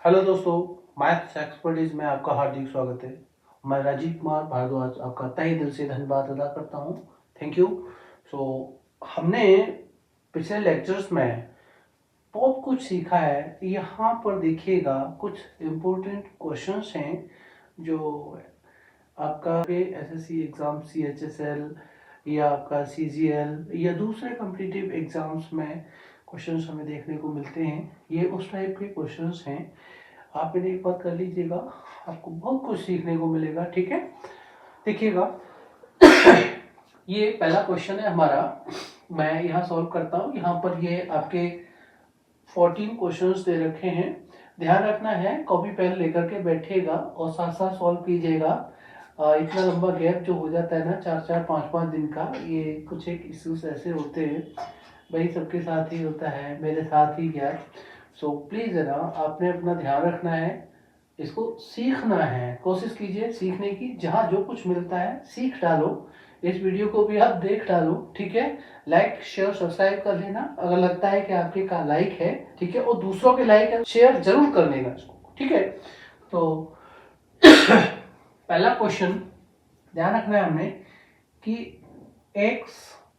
Hello दोस्तों, maths expertise में आपका हार्दिक स्वागत है। मैं राजीव कुमार भारद्वाज आपका तहे दिल से धन्यवाद अदा करता हूँ। Thank you. हमने पिछले लेक्चर्स में बहुत कुछ सीखा है। यहाँ पर देखिएगा कुछ इम्पोर्टेंट क्वेश्चंस हैं जो आपका एसएससी एग्ज़ाम CHSL या आपका CGL या दूसरे कॉम्पिटिटिव एग्ज़ाम्स में क्वेश्चंस हमें देखने को मिलते हैं। ये उस टाइप के क्वेश्चंस हैं। आप इन्हें एक बार कर लीजिएगा, आपको बहुत कुछ सीखने को मिलेगा। ठीक है, देखिएगा ये पहला क्वेश्चन है हमारा। मैं यहाँ सॉल्व करता हूँ। यहाँ पर ये आपके 14 क्वेश्चंस दे रखे हैं। ध्यान रखना है, कॉपी पेन लेकर के बैठिएगा और साथ साथ सॉल्व कीजिएगा। इतना लंबा गैप जो हो जाता है ना, 4-4 5-5 दिन का, ये कुछ एक इश्यूज ऐसे होते हैं भाई, सबके साथ ही होता है, मेरे साथ ही क्या। सो प्लीज़ है ना, आपने अपना ध्यान रखना है, इसको सीखना है, कोशिश कीजिए सीखने की। जहाँ जो कुछ मिलता है सीख डालो। इस वीडियो को भी आप देख डालो, ठीक है। लाइक शेयर सब्सक्राइब कर लेना अगर लगता है कि आपके का लाइक है, ठीक है। और दूसरों के लाइक है शेयर जरूर कर लेना इसको, ठीक है। तो पहला क्वेश्चन ध्यान रखना है हमने कि x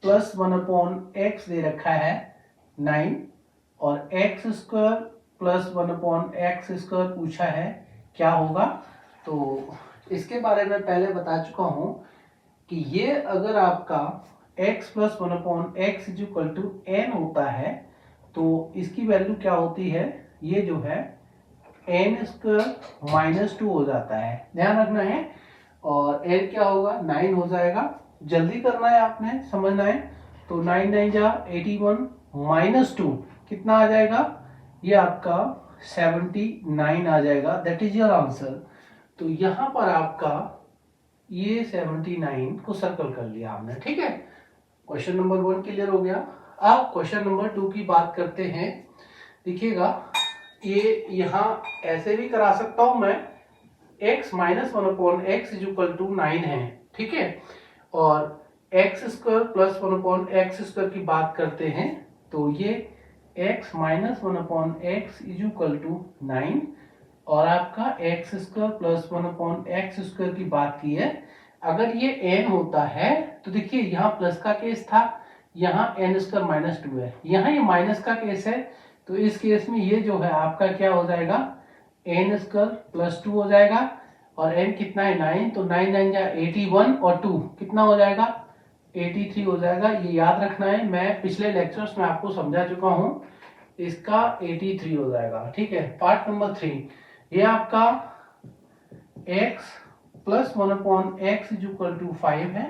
प्लस 1/x दे रखा है 9 और एक्स स्क्वायर प्लस 1/x² पूछा है, क्या होगा। तो इसके बारे में पहले बता चुका हूं कि ये अगर आपका x plus 1/x equal to n होता है तो इसकी वैल्यू क्या होती है, ये जो है n² -2 हो जाता है। ध्यान रखना है। और n क्या होगा, 9 हो जाएगा। जल्दी करना है आपने, समझना है। तो 9 9 जा 81 -2 कितना आ जाएगा, ये आपका 79 आ जाएगा। That is your answer. तो यहां पर आपका ये 79 को सर्कल कर लिया आपने, ठीक है। क्वेश्चन नंबर 1 क्लियर हो गया। अब क्वेश्चन नंबर 2 की बात करते हैं। देखिएगा, ये यहां ऐसे भी करा सकता हूं मैं, x minus 1/x equal to 9 है, ठीक है। और x² प्लस 1/x² की बात करते हैं तो ये x minus 1/x equal to 9 और आपका x² प्लस 1/x² की बात की है। अगर ये n होता है तो देखिए यहाँ प्लस का केस था, यहाँ n² -2 है, यहाँ ये माइनस का केस है। तो इस केस में ये जो है आपका क्या हो जाएगा, n² +2 हो जाएगा। और n कितना है, 9, तो 9 9 जा 81 और 2 कितना हो जाएगा, 83 हो जाएगा। ये याद रखना है, मैं पिछले लेक्चर्स में आपको समझा चुका हूं। इसका 83 हो जाएगा, ठीक है। पार्ट नंबर 3, ये आपका x plus 1/x equal to 5 है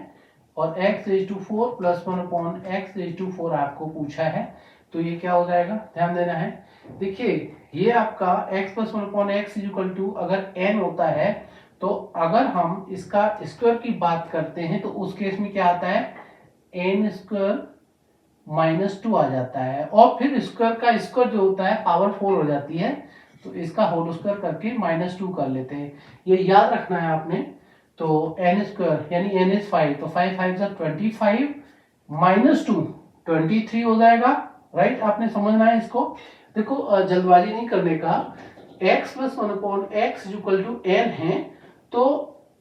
और x⁴ प्लस 1/x⁴ आपको पूछा है। तो ये क्या हो जाएगा, ध्यान देना है। देखिए ये आपका x plus 1/x equal to अगर n होता है तो अगर हम इसका स्क्वायर की बात करते हैं तो उस केस में क्या आता है, n² -2 आ जाता है। और फिर स्क्वायर का स्क्वायर जो होता है पावर 4 हो जाती है, तो इसका होल स्क्वायर करके -2 कर लेते हैं। ये याद रखना है आपने। तो n² यानी n इज 5, तो 5 5 जा 25 -2 23 हो जाएगा, राइट। आपने समझना है इसको। देखो जल्दबाजी नहीं करने का। x plus 1/x equal to n है, तो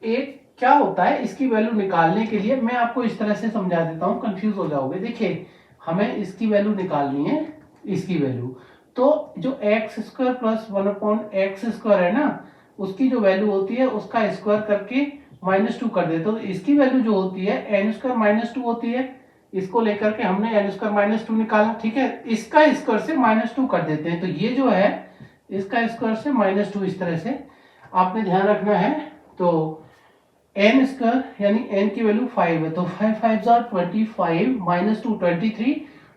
एक क्या होता है, इसकी वैल्यू निकालने के लिए मैं आपको इस तरह से समझा देता हूं, कंफ्यूज हो जाओगे। देखिए हमें इसकी वैल्यू निकालनी है, इसकी वैल्यू। तो जो x² प्लस 1/x² है ना, उसकी जो वैल्यू होती है उसका स्क्वायर करके -2 कर देते हो। तो इसकी वैल्यू जो होती है n² -2 होती है। इसको लेकर के हमने n² -2 निकाला, ठीक है। इसका स्क्वायर से -2 कर देते हैं, तो ये जो है इसका स्क्वायर से -2, इस तरह से आपने ध्यान रखना है। तो n² यानी n की वैल्यू 5 है, तो 5 5 जा 25 -2 23,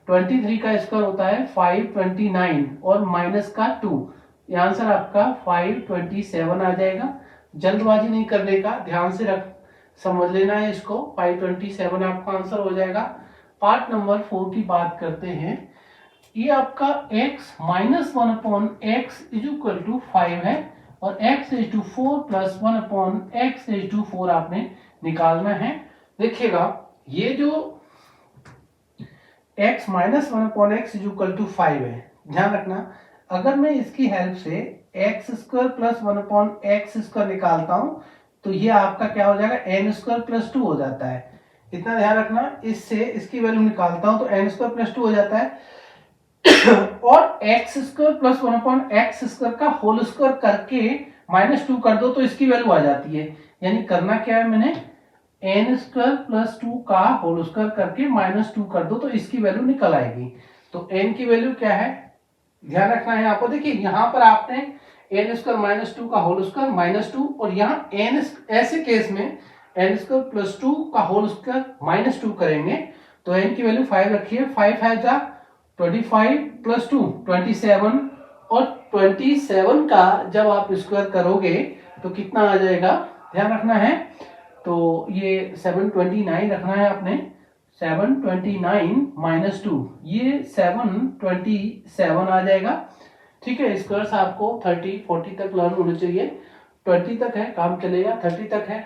23 का स्क्वायर होता है 529 और माइनस का 2, ये आंसर आपका 527 आ जाएगा। जल्दबाजी नहीं करने का, ध्यान से रख समझ लेना है इसको। 527 आपका आंसर हो जाएगा। पार्ट नंबर 4 की बात करते हैं। ये आपका x minus 1/x equal to 5 है और x⁴ प्लस 1/x⁴ आपने निकालना है। देखिएगा ये जो x minus 1/x equal to 5 है, ध्यान रखना। अगर मैं इसकी हेल्प से x square plus 1 upon x square निकालता हूँ तो ये आपका क्या हो जाएगा, एन स्क्वायर प्लस 2 हो जाता है। इतना ध्यान रखना, इससे इसकी वैल्यू निकालता हूँ तो एन स्क्वायर प्लस 2 हो जाता है और x square plus 1 upon x square का होल स्क्वायर करके -2 कर दो तो इसकी वैल्यू आ जाती है। यानी करना क्या है, मैंने एन स्क्वायर प्लस 2 का होल स्क्वायर करके -2 कर दो तो इसकी वैल्यू निकल आएगी। तो एन की वैल्यू क्या है, ध्यान रखना है आपको। देखिए यहां पर आपने एन स्क्वायर -2 का होल स्क्वायर -2 और यहाँ एन ऐसे केस में एन स्क्वायर प्लस 2 का होल स्क्वायर -2 करेंगे तो एन की वैल्यू 5 रखिए। 5 है जा 25 प्लस 2 27 और 27 का जब आप स्क्वायर करोगे तो कितना आ जाएगा, ध्यान रखना है। तो ये 729 रखना है आपने, 729 -2 ये 727 आ जाएगा। ठीक है, स्क्वायर्स आपको 30 40 तक लर्न होने चाहिए। 20 तक है काम चलेगा, 30 तक है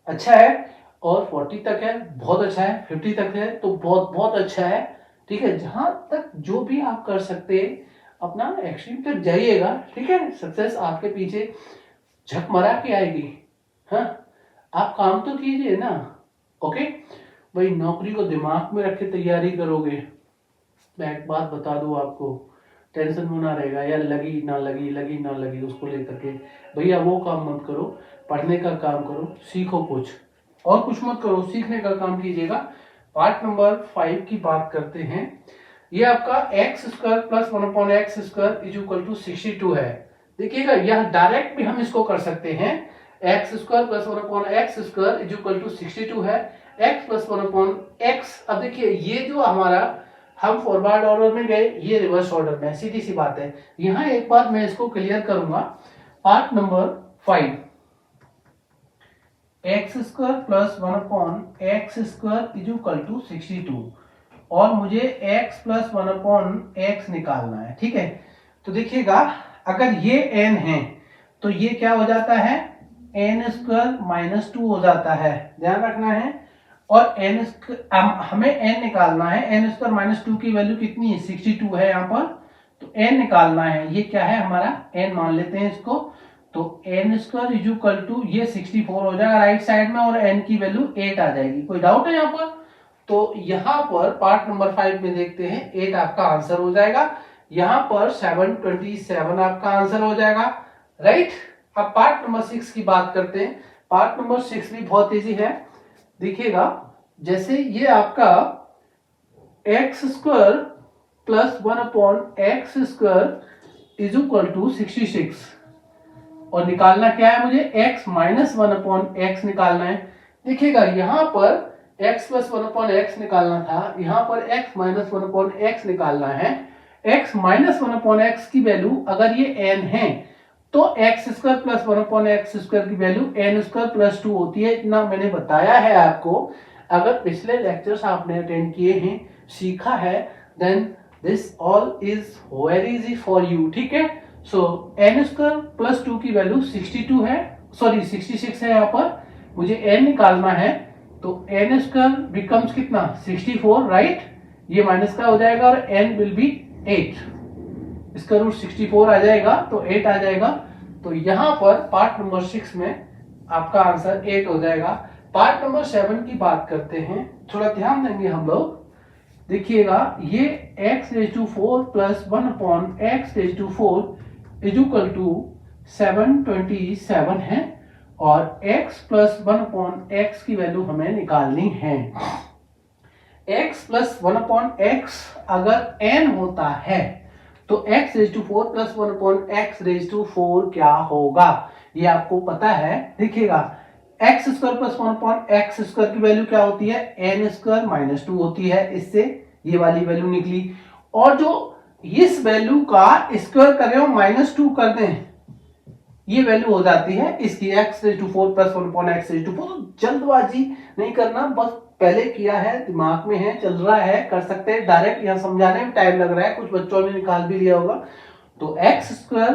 अच्छा है और 40 तक है बहुत अच्छा है, 50 तक है तो बहुत बहुत अच्छा है। ठीक है, जहां तक जो भी आप कर सकते हैं अपना एक्सट्रीम तक जाइएगा। ठीक है, सक्सेस आपके पीछे झक मरा के आएगी। हाँ, आप काम तो कीजिए ना। ओके भाई, नौकरी को दिमाग में रख के तैयारी करोगे, मैं एक बात बता दूं आपको, टेंशन होना रहेगा यार, लगी ना लगी लगी ना लगी उसको लेकर के। भैया वो काम मत करो, पढ़ने का काम करो, सीखो कुछ और कुछ मत करो, सीखने का काम कीजिएगा। पार्ट नंबर 5 की बात करते हैं। ये आपका x square plus 1 upon x square is equal to 62 है। देखिएगा यह डायरेक्ट भी हम इसको कर सकते हैं, x square plus 1 upon x square is equal to 62 है। एक्स प्लस 1 अपॉन एक्स, अब देखिए ये जो हमारा हम फॉरवर्ड ऑर्डर में गए, ये रिवर्स ऑर्डर में, सीधी सी बात है। यहां एक बात मैं इसको क्लियर करूंगा। Part number 5, x square plus 1 upon x square is equal to 62 और मुझे x प्लस 1 अपॉन एक्स निकालना है। ठीक है, तो देखिएगा अगर ये n है तो ये क्या हो जाता है, एन स्क्वायर -2 हो जाता है, ध्यान रखना है। और एन हमें n निकालना है, एन स्क्वायर -2 की वैल्यू कितनी है, 62 है यहाँ पर, तो n निकालना है। ये क्या है हमारा, n मान लेते हैं इसको। तो n square is equal to ये 64 हो जाएगा राइट साइड में और n की वैल्यू 8 आ जाएगी। कोई डाउट है यहाँ पर? तो यहां पर पार्ट नंबर 5 में देखते हैं 8 आपका आंसर हो जाएगा, यहां पर 727 आपका आंसर हो जाएगा, राइट। अब पार्ट नंबर 6 की बात करते हैं। पार्ट नंबर 6 भी बहुत इजी है। देखिएगा जैसे ये आपका x square plus 1 upon x square is equal to 66 और निकालना क्या है मुझे, x माइनस 1 अपॉन एक्स निकालना है। देखिएगा यहां पर x प्लस 1 अपॉन एक्स निकालना था, यहां पर x माइनस 1 अपॉन एक्स निकालना है। x माइनस 1 अपॉन एक्स की वैल्यू अगर ये n है तो x square plus 1 upon x square की वैल्यू n स्क्वायर प्लस 2 होती है। इतना मैंने बताया है आपको, अगर पिछले लेक्चर्स आपने अटेंड किए हैं, सीखा है, then this all is very easy for you. ठीक है, सो n स्क्वायर प्लस 2 की वैल्यू 62 है, सॉरी 66 है। यहाँ पर मुझे n निकालना है तो n स्क्वायर बिकम्स कितना, 64, राइट। ये माइनस का हो जाएगा और n विल बी 8, इसका रूट 64 आ जाएगा तो 8 आ जाएगा। तो यहां पर पार्ट नंबर 6 में आपका आंसर 8 हो जाएगा। पार्ट नंबर 7 की बात करते हैं, थोड़ा ध्यान देंगे हम लोग। देखिएगा ये x⁴ plus 1 upon x⁴ is equal to 727 है और x प्लस 1 अपॉन एक्स की वैल्यू हमें निकालनी है। x प्लस 1 अपॉन एक्स अगर n होता है तो x⁴ प्लस 1 अपॉन x⁴ क्या होगा, ये आपको पता है। देखिएगा x square plus 1 upon x square की वैल्यू क्या होती है, n स्क्वायर माइनस 2 होती है, इससे ये वाली वैल्यू निकली। और जो इस वैल्यू का स्क्वायर करें और -2 कर दें, ये वैल्यू हो जाती है इसकी x⁴ प्लस 1 अपॉन x⁴। तो जल्दबाजी नहीं करना, बस पहले किया है, दिमाग में है, चल रहा है, कर सकते हैं। डायरेक्ट यहाँ समझाने में टाइम लग रहा है, कुछ बच्चों ने निकाल भी लिया होगा। तो x square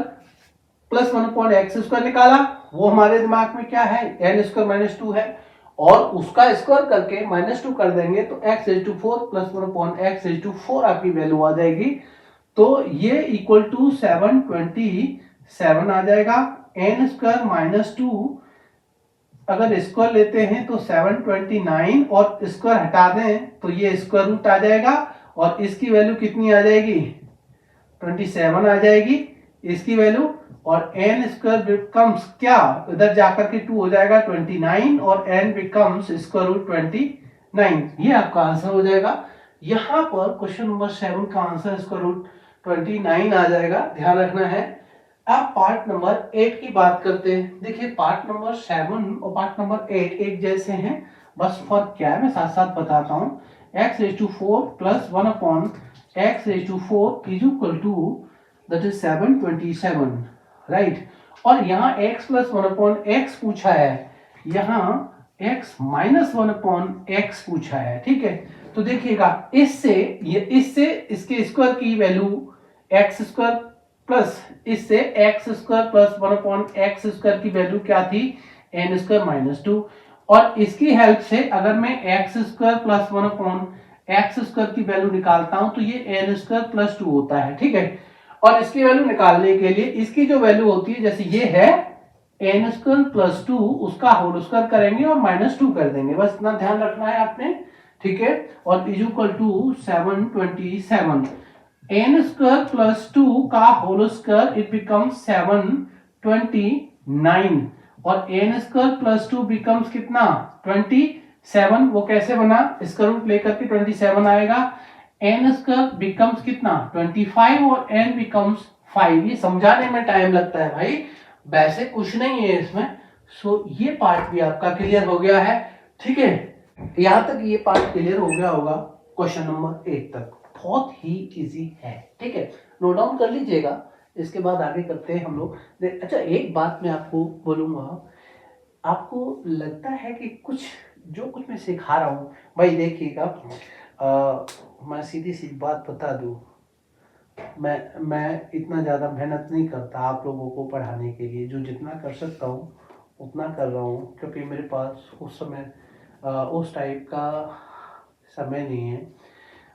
plus 1 upon x square निकाला, वो हमारे दिमाग में क्या है, n स्क्वायर -2 है और उसका स्क्वायर करके -2 कर देंगे तो x⁴ प्लस 1 अपॉन x⁴ आपकी वैल्यू आ जाएगी। तो ये इक्वल टू 727 7 आ जाएगा। n स्क्वायर माइनस 2 अगर स्क्वायर लेते हैं तो 729 और स्क्वायर हटा दें तो ये स्क्वायर रूट आ जाएगा और इसकी वैल्यू कितनी आ जाएगी 27 आ जाएगी इसकी वैल्यू। और n स्क्वायर बिकम्स क्या, इधर जाकर के 2 हो जाएगा 29 और n बिकम्स स्क्वायर रूट 29। ये आपका आंसर हो जाएगा। यहां पर क्वेश्चन नंबर 7 का आंसर स्क्वायर रूट 29 आ जाएगा, ध्यान रखना है। अब पार्ट नंबर 8 की बात करते हैं। देखिए पार्ट नंबर 7 और पार्ट नंबर 8 एक जैसे हैं, बस फर्क क्या है मैं साथ साथ बताता हूं। x⁴ plus 1 upon x⁴ is equal to that is 727, right. और यहाँ x प्लस 1 अपॉन x पूछा है, यहाँ x माइनस 1 अपॉन x पूछा है, ठीक है। तो देखिएगा इससे इसके स्क्वायर की वैल्यू x स्क्वायर प्लस इससे x square plus 1 upon x square की वैल्यू क्या थी n स्क्वायर माइनस 2। और इसकी हेल्प से अगर मैं x square plus 1 upon x square की वैल्यू निकालता हूं तो ये n स्क्वायर प्लस 2 होता है, ठीक है। और इसकी वैल्यू निकालने के लिए इसकी जो वैल्यू होती है, जैसे ये है n स्क्वायर प्लस 2, उसका होल स्क्वायर करेंगे और माइनस 2 कर देंगे, बस इतना ध्यान रखना है आपने, ठीक है। और is equal to 727, n square plus 2 का होल स्क्वायर इट बिकम्स 729 और n स्क्वायर प्लस 2 बिकम्स कितना 27। वो कैसे बना, इसका रूट लेकर के 27 आएगा, n स्क्वायर बिकम्स कितना 25 और n बिकम्स 5। ये समझाने में टाइम लगता है भाई, वैसे कुछ नहीं है इसमें। सो ये पार्ट भी आपका क्लियर हो गया है, ठीक है। यहां तक ये पार्ट क्लियर हो गया होगा क्वेश्चन नंबर 8 तक, बहुत ही इजी है, ठीक है। नोट डाउन कर लीजिएगा, इसके बाद आगे करते हैं हम लोग। अच्छा एक बात मैं आपको बोलूंगा, आपको लगता है कि जो कुछ मैं सिखा रहा हूं भाई, देखिएगा मैं सीधी सी बात बता दूं, मैं इतना ज़्यादा मेहनत नहीं करता आप लोगों को पढ़ाने के लिए, जो जितना कर सकता हूँ उतना कर रहा हूँ, क्योंकि मेरे पास उस समय उस टाइप का समय नहीं है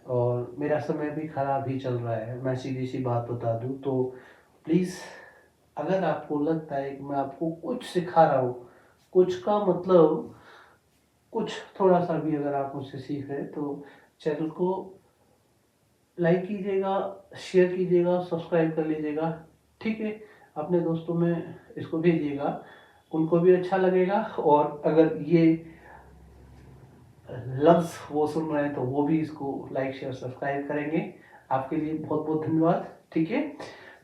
और मेरा समय भी ख़राब ही चल रहा है, मैं सीधी सी बात बता दूँ। तो प्लीज़ अगर आपको लगता है कि मैं आपको कुछ सिखा रहा हूँ, कुछ का मतलब कुछ थोड़ा सा भी अगर आप मुझसे सीख रहे हैं तो चैनल को लाइक कीजिएगा, शेयर कीजिएगा, सब्सक्राइब कर लीजिएगा, ठीक है। अपने दोस्तों में इसको भेजिएगा, उनको भी अच्छा लगेगा। और अगर ये लफ्ज़ वो सुन रहे हैं तो वो भी इसको लाइक शेयर सब्सक्राइब करेंगे। आपके लिए बहुत बहुत धन्यवाद, ठीक है।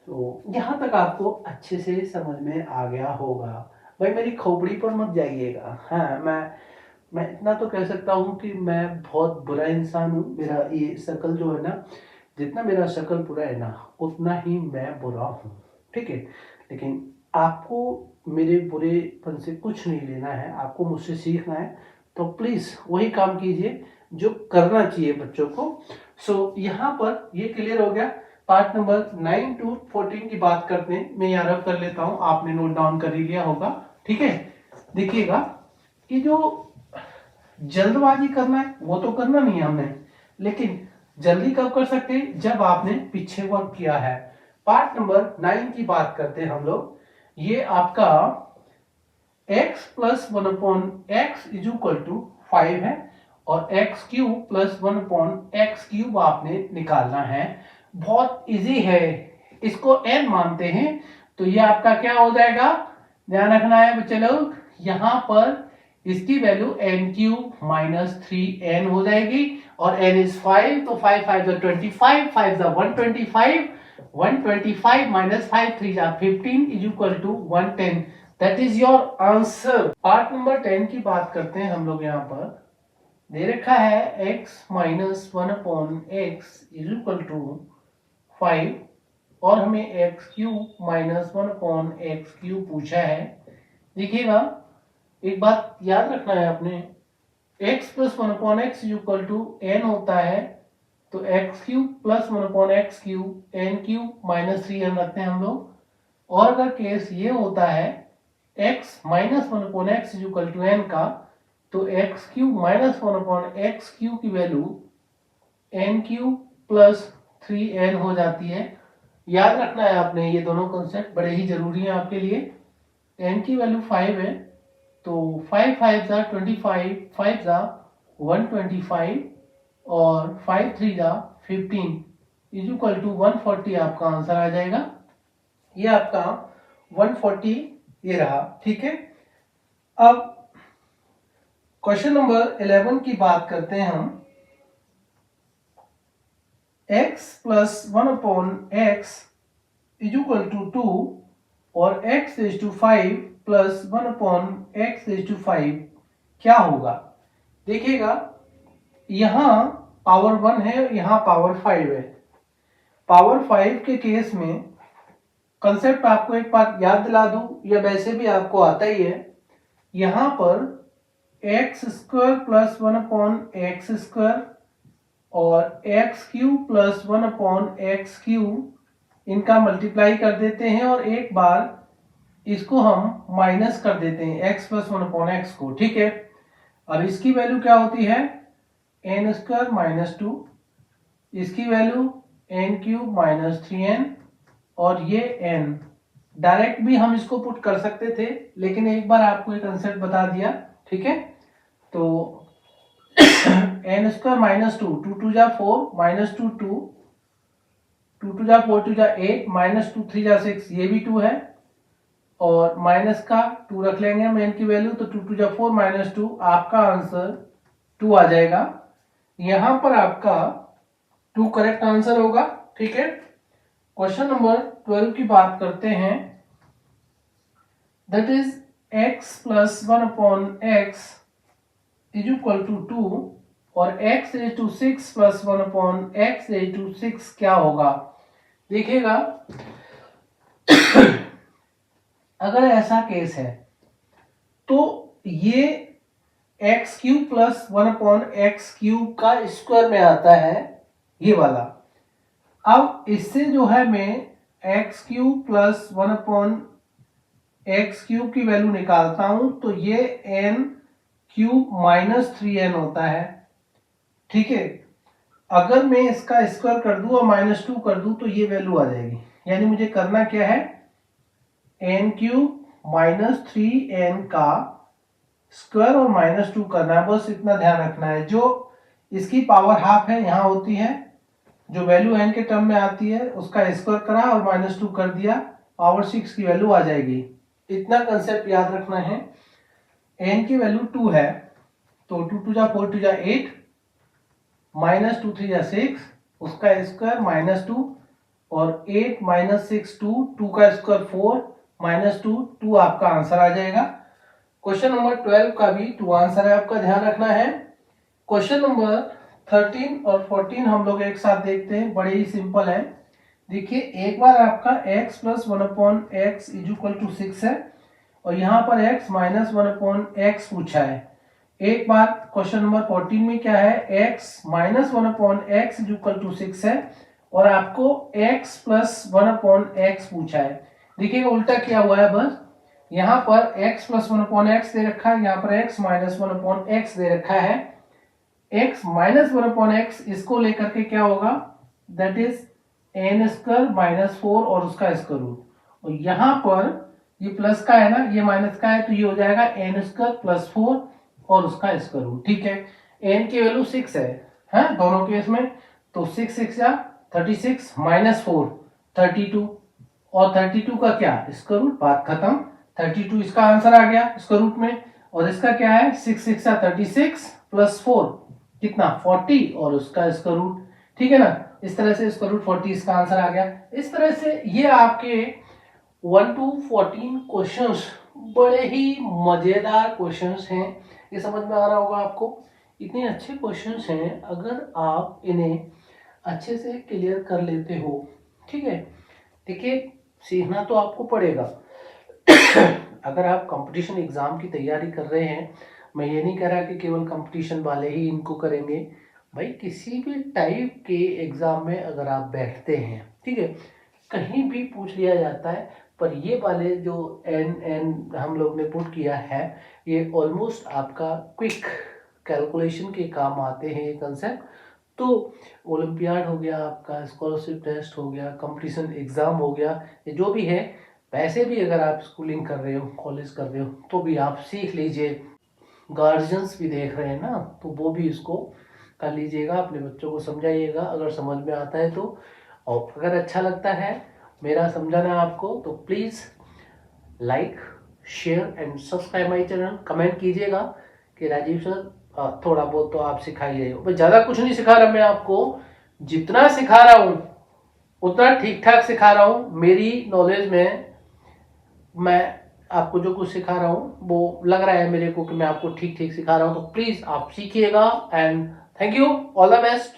तो यहाँ तक आपको अच्छे से समझ में आ गया होगा। भाई मेरी खोपड़ी पर मत जाइएगा, हाँ मैं इतना तो कह सकता हूँ कि मैं बहुत बुरा इंसान हूँ। मेरा ये शक्ल जो है ना, जितना मेरा शक्ल बुरा है ना उतना ही मैं बुरा हूँ, ठीक है। लेकिन आपको मेरे बुरेपन से कुछ नहीं लेना है, आपको मुझसे सीखना है, तो प्लीज़ वही काम कीजिए जो करना चाहिए बच्चों को। सो यहाँ पर ये क्लियर हो गया। पार्ट नंबर 9 to 14 की बात करते हैं, मैं यहाँ रब कर लेता हूँ, आपने नोट डाउन कर ही लिया होगा, ठीक है। देखिएगा कि जो जल्दबाजी करना है वो तो करना नहीं है हमने, लेकिन जल्दी कब कर सकते हैं, जब आपने पीछे वर्क किया है। पार्ट नंबर 9 की बात करते हैं हम लोग। ये आपका x plus 1 upon x is equal to 5 है और x cube plus 1 upon x cube आपने निकालना है। बहुत इजी है, इसको n मानते हैं तो ये आपका क्या हो जाएगा, ध्यान रखना है बच्चे लोग, यहां पर इसकी value n cube minus 3n हो जाएगी और n इज 5, तो 5 5 25, 5 125, 125 minus 5 3 15 is equal to 110। That is your answer. Part number 10 की बात करते हैं हम लोग। यहाँ पर दे रखा है x minus 1 upon x is equal to 5 और हमें x cube minus 1 upon x cube पूछा है। देखिएगा एक बात याद रखना है आपने, x plus 1 upon x is equal to n होता है, तो x cube plus 1 upon x cube n cube minus 3n रखते हैं हम लोग। और अगर केस ये होता है x minus 1 upon x is equal to n का, तो x cube minus 1 upon x cube की value n cube plus 3n हो जाती है। याद रखना है आपने, ये दोनों कंसेप्ट बड़े ही जरूरी हैं आपके लिए। n की वैल्यू 5 है, तो 5 5 जा 25, 5 जा 125 और 5 3 जा 15 इज इक्वल टू 140 आपका आंसर आ जाएगा। ये आपका 140 ये रहा, ठीक है। अब क्वेश्चन नंबर 11 की बात करते हैं हम। x plus 1 upon x is equal to 2 और x is to 5 plus 1 upon x is to 5 क्या होगा? देखिएगा, यहां पावर 1 है, यहां पावर 5 है। पावर 5 के केस में कंसेप्ट आपको एक बार याद दिला दूं, या वैसे भी आपको आता ही है। यहां पर x square plus 1 upon x square और x cube plus 1 upon x cube इनका मल्टीप्लाई कर देते हैं और एक बार इसको हम माइनस कर देते हैं एक्स प्लस 1 अपॉन एक्स को, ठीक है। अब इसकी वैल्यू क्या होती है? एन स्क्वायर माइनस 2, इसकी value N cube minus 3n और ये n। डायरेक्ट भी हम इसको पुट कर सकते थे, लेकिन एक बार आपको एक कंसेप्ट बता दिया, ठीक है। तो एन स्क्वायर माइनस 2, 2 2 जा 4 माइनस 2 2, 2 2 जा 4 2 जा 8 माइनस 2 3 जा 6, ये भी 2 है और माइनस का 2 रख लेंगे हम एन की वैल्यू, तो 2 2 जा 4 माइनस 2 आपका आंसर 2 आ जाएगा। यहां पर आपका 2 करेक्ट आंसर होगा, ठीक है। क्वेश्चन नंबर 12 की बात करते हैं। That is x plus 1 upon x is equal to 2 और x is to 6 plus 1 upon x is to 6 क्या होगा? देखिएगा, अगर ऐसा केस है तो ये x cube plus 1 upon x cube का स्क्वायर में आता है, ये वाला। अब इससे जो है मैं x cube plus 1 upon x cube की वैल्यू निकालता हूं, तो ये एन क्यूब माइनस 3n होता है, ठीक है। अगर मैं इसका स्क्वायर कर दूं और माइनस 2 कर दूं तो ये वैल्यू आ जाएगी। यानी मुझे करना क्या है? एन क्यूब माइनस 3n का स्क्वायर और माइनस 2 करना है, बस इतना ध्यान रखना है। जो इसकी पावर हाफ है यहां होती है, जो वैल्यू n के टर्म में आती है उसका स्क्वायर करा और माइनस 2 कर दिया, पावर 6 की वैल्यू आ जाएगी। इतना कंसेप्ट याद रखना है। n की वैल्यू 2 है, तो 2 2 जा 4 2 जा 8 माइनस 2 3 जा 6, उसका स्क्वायर माइनस 2 और 8 माइनस 6 2, 2 का स्क्वायर 4 माइनस 2, 2 आपका आंसर आ जाएगा। क्वेश्चन नंबर 12 का भी 2 आंसर है, आपका ध्यान रखना है। क्वेश्चन नंबर 13 और 14 हम लोग एक साथ देखते हैं, बड़े ही सिंपल है। देखिए, एक बार आपका x plus 1 upon x is equal to 6 है और यहाँ पर x माइनस 1 अपॉन एक्स पूछा है। एक बार क्वेश्चन नंबर 14 में क्या है? x minus 1 upon x is equal to 6 है और आपको x प्लस 1 अपॉन एक्स पूछा है। देखिएगा, उल्टा किया हुआ है, बस यहाँ पर x प्लस 1 अपॉन एक्स दे रखा है, यहाँ पर x माइनस 1 अपॉन एक्स दे रखा है। x माइनस 1 अपॉन एक्स इसको लेकर के क्या होगा? That is an square minus 4 और उसका स्क्वायर रूट, और यहाँ पर ये प्लस का है ना, ये माइनस का है, तो ये हो जाएगा एन स्क्वायर प्लस 4 और उसका स्क्वायर रूट, ठीक है। एन की वैल्यू 6 है दोनों केस में, तो 6 6 या 36 माइनस 4 32 और 32 का क्या? स्क्वायर रूट, बात खत्म। 32 इसका आंसर आ गया स्क्वायर रूट में, और इसका क्या है? 6 6 या 36 प्लस 4 कितना? 40 और उसका स्क्वायर रूट, ठीक है ना। इस तरह से स्क्वायर रूट 40 इसका आंसर आ गया। इस तरह से ये आपके 1 to 14 क्वेश्चंस बड़े ही मजेदार क्वेश्चंस हैं। ये समझ में आ रहा होगा आपको, इतने अच्छे क्वेश्चंस हैं, अगर आप इन्हें अच्छे से क्लियर कर लेते हो, ठीक है। देखिए, सीखना तो आपको पड़ेगा। अगर आप कंपटीशन एग्जाम की तैयारी कर रहे हैं, मैं ये नहीं कह रहा कि केवल कंपटीशन वाले ही इनको करेंगे, भाई किसी भी टाइप के एग्जाम में अगर आप बैठते हैं, ठीक है, कहीं भी पूछ लिया जाता है, पर ये वाले जो एन हम लोग ने पुट किया है, ये ऑलमोस्ट आपका क्विक कैलकुलेशन के काम आते हैं ये कंसेप्ट। तो ओलंपियाड हो गया, आपका स्कॉलरशिप टेस्ट हो गया, कंपटीशन एग्ज़ाम हो गया, ये जो भी है, वैसे भी अगर आप स्कूलिंग कर रहे हो, कॉलेज कर रहे हो, तो भी आप सीख लीजिए। गार्जियंस भी देख रहे हैं ना, तो वो भी इसको कर लीजिएगा, अपने बच्चों को समझाइएगा अगर समझ में आता है तो। और अगर अच्छा लगता है मेरा समझाना आपको, तो please like, share and subscribe my channel. Comment कीजिएगा कि राजीव सर थोड़ा बहुत तो आप सिखा ही रहे हो। मैं ज़्यादा कुछ नहीं सिखा रहा, मैं आपको जितना सिखा रहा हूँ उतना ठीक ठाक सिखा रहा हूँ। मेरी नॉलेज में मैं आपको जो कुछ सिखा रहा हूँ वो लग रहा है मेरे को कि मैं आपको ठीक ठीक सिखा रहा हूँ। तो प्लीज़ आप सीखिएगा and thank you, all the best.